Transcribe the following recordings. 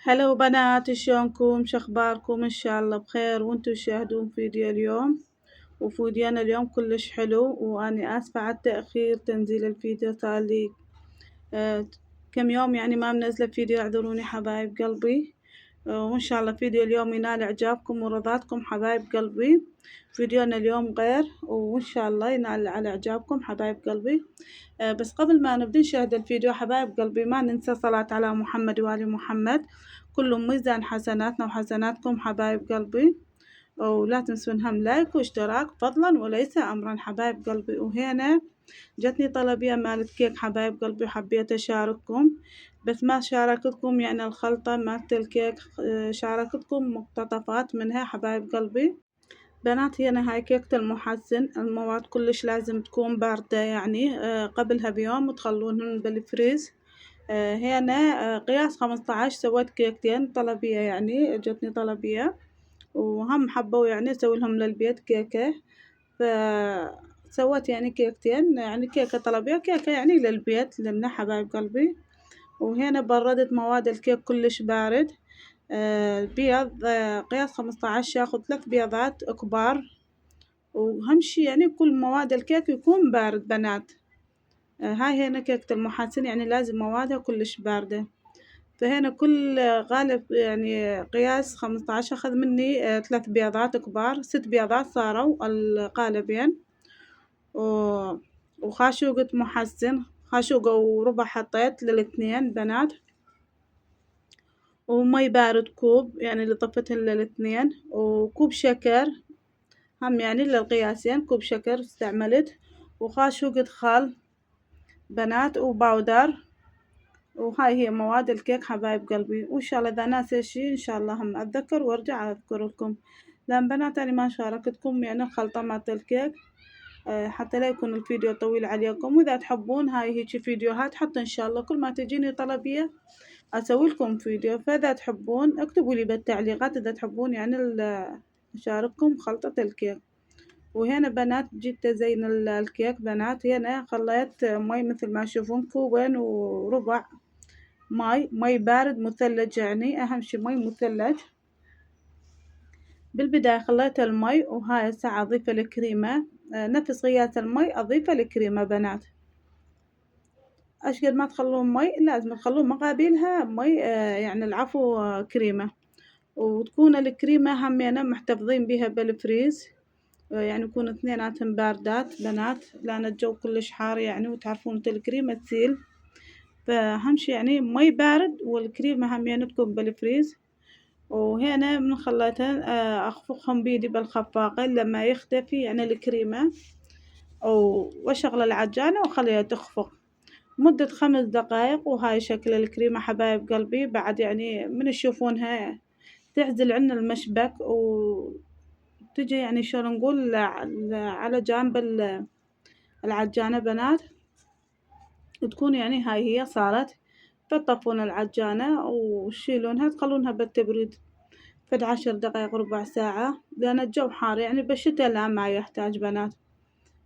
هلا بنات، شلونكم؟ شخباركم؟ ان شاء الله بخير وانتم تشاهدون فيديو اليوم. وفيديونا اليوم كلش حلو، واني اسفة على التأخير تنزيل الفيديو. صار لي كم يوم يعني ما منزلة فيديو، اعذروني حبايب قلبي. وان شاء الله فيديو اليوم ينال اعجابكم ورضاتكم حبايب قلبي. فيديونا اليوم غير، وان شاء الله ينال على اعجابكم حبايب قلبي. بس قبل ما نبدأ نشاهد الفيديو حبايب قلبي، ما ننسى صلاة على محمد وآل محمد، كل ميزان حسناتنا وحسناتكم حبايب قلبي. ولا تنسون هم لايك واشتراك فضلا وليس أمرا حبايب قلبي. وهنا جتني طلبية مالت كيك حبايب قلبي، وحبيت أشارككم، بس ما شاركتكم يعني الخلطة مالت الكيك، شاركتكم مقتطفات منها حبايب قلبي. بنات هنا هاي كيكة المحسن، المواد كلش لازم تكون باردة يعني قبلها بيوم وتخلونهن بالفريز. هنا قياس 15 سويت كيكتين طلبية، يعني جتني طلبية وهم حبوا يعني اسوي لهم للبيت كيكة، فسويت يعني كيكتين، يعني كيكة طلبية كيكة يعني للبيت لنا حبايب قلبي. وهنا بردت مواد الكيك كلش بارد. البيض قياس 15 ياخد 3 بيضات كبار. وأهم شي يعني كل مواد الكيك يكون بارد بنات. هاي هنا كيكة المحاسن يعني لازم موادها كلش باردة. فهنا كل غالب يعني قياس 15 أخذ مني 3 بيضات كبار، 6 بيضات صاروا القالبين. وخاشوقة محسن، خاشوقة وربع حطيت للاثنين بنات. ومي بارد كوب يعني اللي طفتهن للاثنين، وكوب شكر هم يعني للقياسين، كوب شكر استعملت. وخاشوقة خل بنات وباودر. وهاي هي مواد الكيك حبايب قلبي. وإن شاء الله إذا ناسي شي إن شاء الله هم أتذكر وأرجع أذكر لكم، لأن بنات أنا ما شاركتكم يعني الخلطة مالت الكيك حتى لا يكون الفيديو طويل عليكم. وإذا تحبون هاي هيجي فيديوهات، حتى إن شاء الله كل ما تجيني طلبية أسوي لكم فيديو. فإذا تحبون اكتبوا لي بالتعليقات إذا تحبون يعني أشارككم خلطة الكيك. وهنا بنات جيت أزين الكيك بنات. هنا خليت مي مثل ما تشوفون كوبين وربع مي بارد مثلج، يعني أهم شي مي مثلج. بالبداية خليت المي، وهاي الساعة أضيف الكريمة نفس قياس المي أضيف الكريمة بنات. أشقد ما تخلون مي لازم تخلون مقابلها مي يعني العفو كريمة. وتكون الكريمة همينة محتفظين بها بالفريز، يعني يكون اثنيناتهم باردات بنات، لأن الجو كلش حار يعني، وتعرفون الكريمة تسيل. فأهم شي يعني مي بارد والكريمة همينة تكون بالفريز. وهنا من خليتها أخفقهم بيدي بالخفاقة لما يختفي يعني الكريمة، وأشغل العجانة وأخليها تخفق مدة 5 دقايق. وهاي شكل الكريمة حبايب قلبي، بعد يعني من تشوفونها تعزل عنا المشبك وتجي يعني شلون نقول على جانب العجانة بنات، وتكون يعني هاي هي صارت. فتطفون العجانة وتشيلونها تخلونها بالتبريد فد 10 دقايق ربع ساعة، لأن الجو حار يعني بالشتا لا ما يحتاج بنات.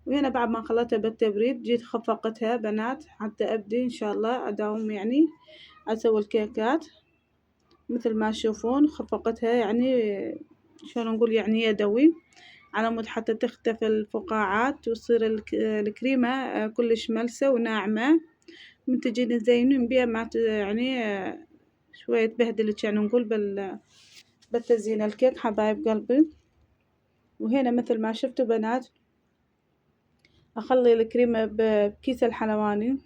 وهنا بعد ما خليتها بالتبريد جيت خفقتها بنات حتى أبدي إن شاء الله أداوم يعني أسوي الكيكات. مثل ما تشوفون خفقتها يعني شلون نقول يعني يدوي، على مود حتى تختفي الفقاعات وتصير الكريمة كلش ملسة وناعمة. من تجين تزينون بيها ما يعني شوية تبهدلك يعني نقول بالتزيين الكيك حبايب قلبي. وهنا مثل ما شفتوا بنات أخلي الكريمة بكيس الحلواني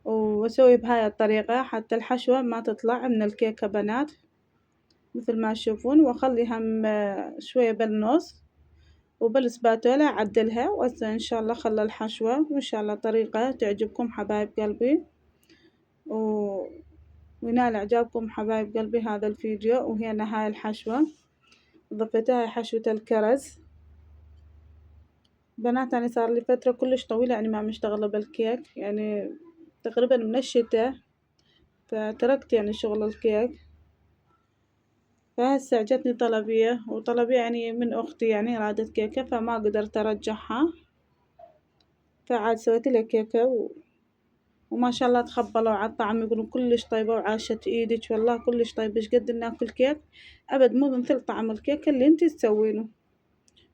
وأسوي بهاي الطريقة حتى الحشوة ما تطلع من الكيكة بنات مثل ما تشوفون. وأخلي هم شوية بالنص وبالسباتولا أعدلها، وهسه إن شاء الله خلى الحشوة وإن شاء الله طريقة تعجبكم حبايب قلبي وينال إعجابكم حبايب قلبي هذا الفيديو. وهنا هاي الحشوة ضفتها هاي حشوة الكرز بنات. أنا صار لي فترة كلش طويلة يعني ما مشتغلة بالكيك، يعني تقريبا من الشتاء، فتركت يعني شغل الكيك. فهسه جتني طلبية، وطلبية يعني من أختي يعني رادت كيكة فما قدرت أرجعها، فعاد سويت لها كيكة وما شاء الله تخبلوا على الطعم، يقولون كلش طيبة وعاشت ايدك، والله كلش طيب. ايش قد ناكل كيك ابد مو مثل طعم الكيك اللي انتي تسوينه.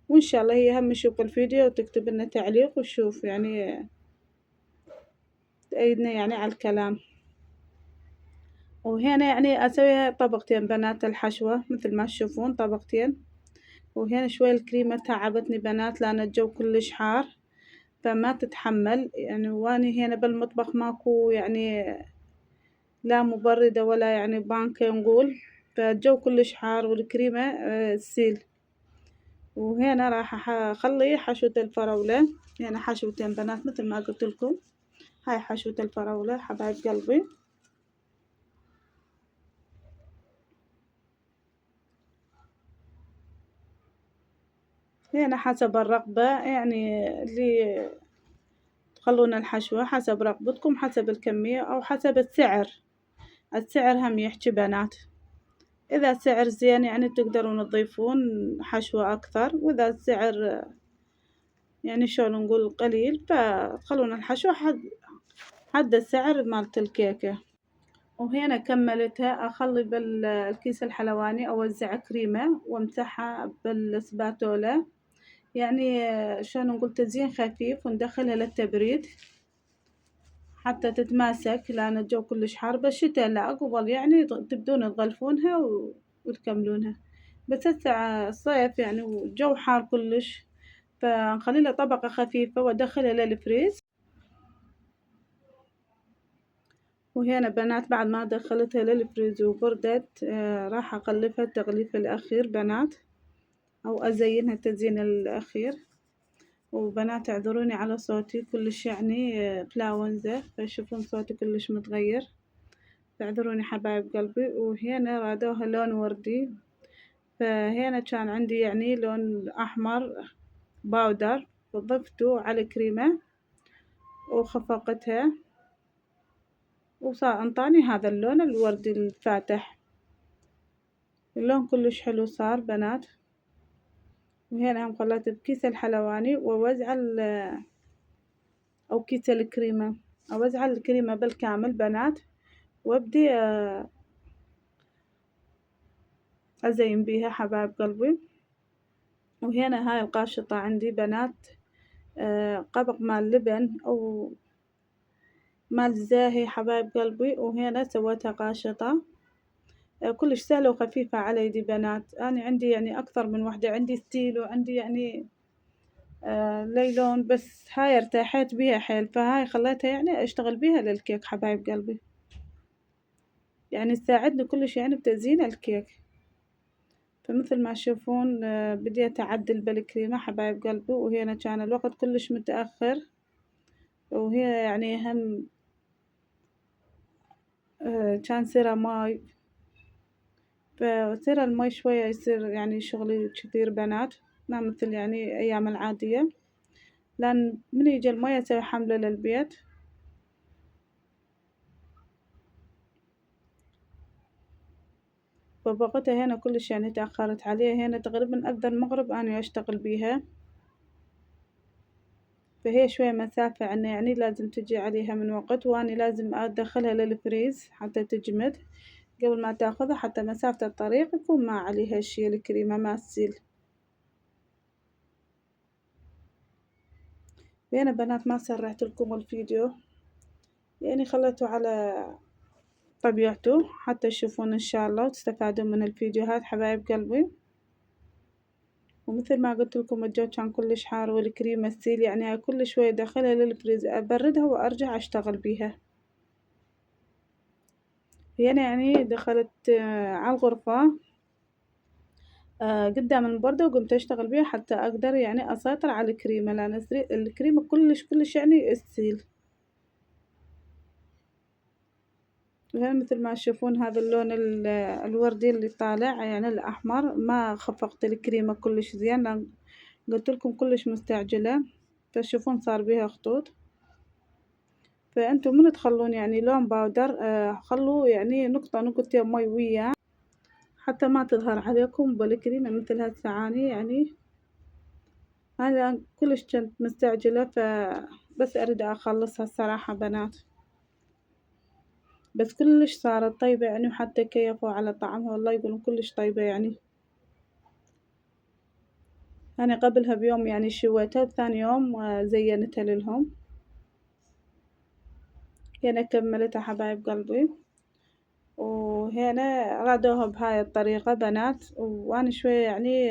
وان شاء الله هي هم تشوف الفيديو وتكتب لنا تعليق وتشوف يعني تأيدنا يعني على الكلام. وهنا يعني اسوي طبقتين بنات الحشوة مثل ما تشوفون طبقتين. وهنا شوي الكريمة تعبتني بنات لان الجو كلش حار فما تتحمل يعني، واني هنا بالمطبخ ماكو يعني لا مبردة ولا يعني بانكة نقول، فالجو كلش حار والكريمة تسيل. وهنا راح اخلي حشوة الفراولة، يعني حشوتين بنات مثل ما قلت لكم. هاي حشوة الفراولة حبايب قلبي. هنا حسب الرغبة يعني اللي تخلون الحشوة حسب رغبتكم، حسب الكمية أو حسب السعر. السعر هم يحكي بنات، إذا سعر زين يعني تقدرون تضيفون حشوة أكثر، وإذا السعر يعني شلون نقول قليل فتخلون الحشوة حد السعر مالت الكيكة. وهنا كملتها أخلي بالكيس الحلواني أوزع كريمة وامسحها بالسباتولا، يعني شلون نقول تزيين خفيف، وندخلها للتبريد حتى تتماسك لأن الجو كلش حار. بالشتا لا قبل يعني تبدون تغلفونها وتكملونها، بس هسه الصيف يعني والجو حار كلش فنخلي لها طبقة خفيفة وادخلها للفريز. وهنا بنات بعد ما دخلتها للفريز وبردت راح اغلفها التغليف الاخير بنات، او ازينها التزيين الاخير. وبنات اعذروني على صوتي كلش يعني كلاونزة، فيشوفون صوتي كلش متغير، فاعذروني حبايب قلبي. وهنا رادوها لون وردي، فهنا كان عندي يعني لون احمر باودر، وضفته على الكريمة وخفقتها وصار انطاني هذا اللون الوردي الفاتح. اللون كلش حلو صار بنات. وهنا هم خليت بكيس الحلواني ووزع او كيس الكريمة، اوزع الكريمة بالكامل بنات، وابدي ازين بيها حبايب قلبي. وهنا هاي القاشطة عندي بنات قبق مال لبن او مال زاهي حبايب قلبي، وهنا سويتها قاشطة كلش سهلة وخفيفة على يدي بنات. أنا عندي يعني أكثر من وحدة، عندي ستيل وعندي يعني ليلون، بس هاي ارتاحت بيها حيل فهاي خليتها يعني أشتغل بيها للكيك حبايب قلبي، يعني تساعدني كلش يعني بتزيين الكيك. فمثل ما تشوفون بديت أعدل بالكريمة حبايب قلبي، وهنا كان الوقت كلش متأخر، وهي يعني هم كان سيرة ماي، فسير الماي شوية يصير يعني شغلي كثير بنات، ما مثل يعني أيام العادية، لأن من يجي الماي أسوي حملة للبيت. فبقيتها هنا كلش يعني تأخرت عليها، هنا تقريبا أذن المغرب أنا أشتغل بيها، فهي شوية مسافة عنا يعني لازم تجي عليها من وقت، وأني لازم أدخلها للفريز حتى تجمد قبل ما تاخذها، حتى مسافة الطريق يكون ما عليها شي الكريمة ما تسيل. هنا بنات ما سرعت لكم الفيديو، يعني خليته على طبيعته حتى تشوفون إن شاء الله وتستفادون من الفيديوهات حبايب قلبي. ومثل ما قلت لكم الجو كان كلش حار والكريمة تسيل، يعني كل شوية أدخلها للفريز أبردها وأرجع أشتغل بيها. هنا يعني دخلت على الغرفة قدام المبردة وقمت أشتغل بيها حتى أقدر يعني أسيطر على الكريمة، لأن الكريمة كلش يعني تسيل. وهنا مثل ما تشوفون هذا اللون الوردي اللي طالع يعني الأحمر، ما خفقت الكريمة كلش زين لأن قلت لكم كلش مستعجلة، فتشوفون صار بيها خطوط. فأنتم من تخلون يعني لون باودر خلوا يعني نقطة نقطتين مي وياه حتى ما تظهر عليكم بالكريمة مثل هالسعاني يعني. أنا كلش كنت مستعجلة فبس أريد أخلصها الصراحة بنات. بس كلش صارت طيبة يعني، وحتى كيفوا على طعمها والله يقولون كلش طيبة يعني. أنا قبلها بيوم يعني شويتها، وثاني يوم زينتها للهم. هنا كملتها حبايب قلبي، وهنا رادوها بهاي الطريقة بنات، وأنا شوية يعني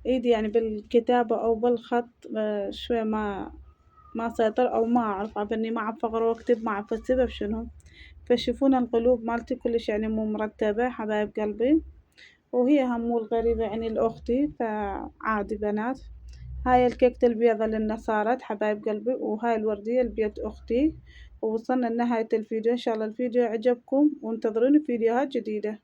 إيدي يعني بالكتابة أو بالخط شوية ما سيطر، أو ما أعرف إني ما أعرف أقرا وأكتب، ما أعرف السبب شنو. فشوفون القلوب مالتي كلش يعني مو مرتبة حبايب قلبي، وهي هم مو الغريبة يعني لأختي، فعادي بنات. هاي الكيكة البيضة للنصارى حبايب قلبي، وهاي الوردية لبيت أختي. ووصلنا لنهاية الفيديو، إن شاء الله الفيديو عجبكم، وانتظروني فيديوهات جديدة.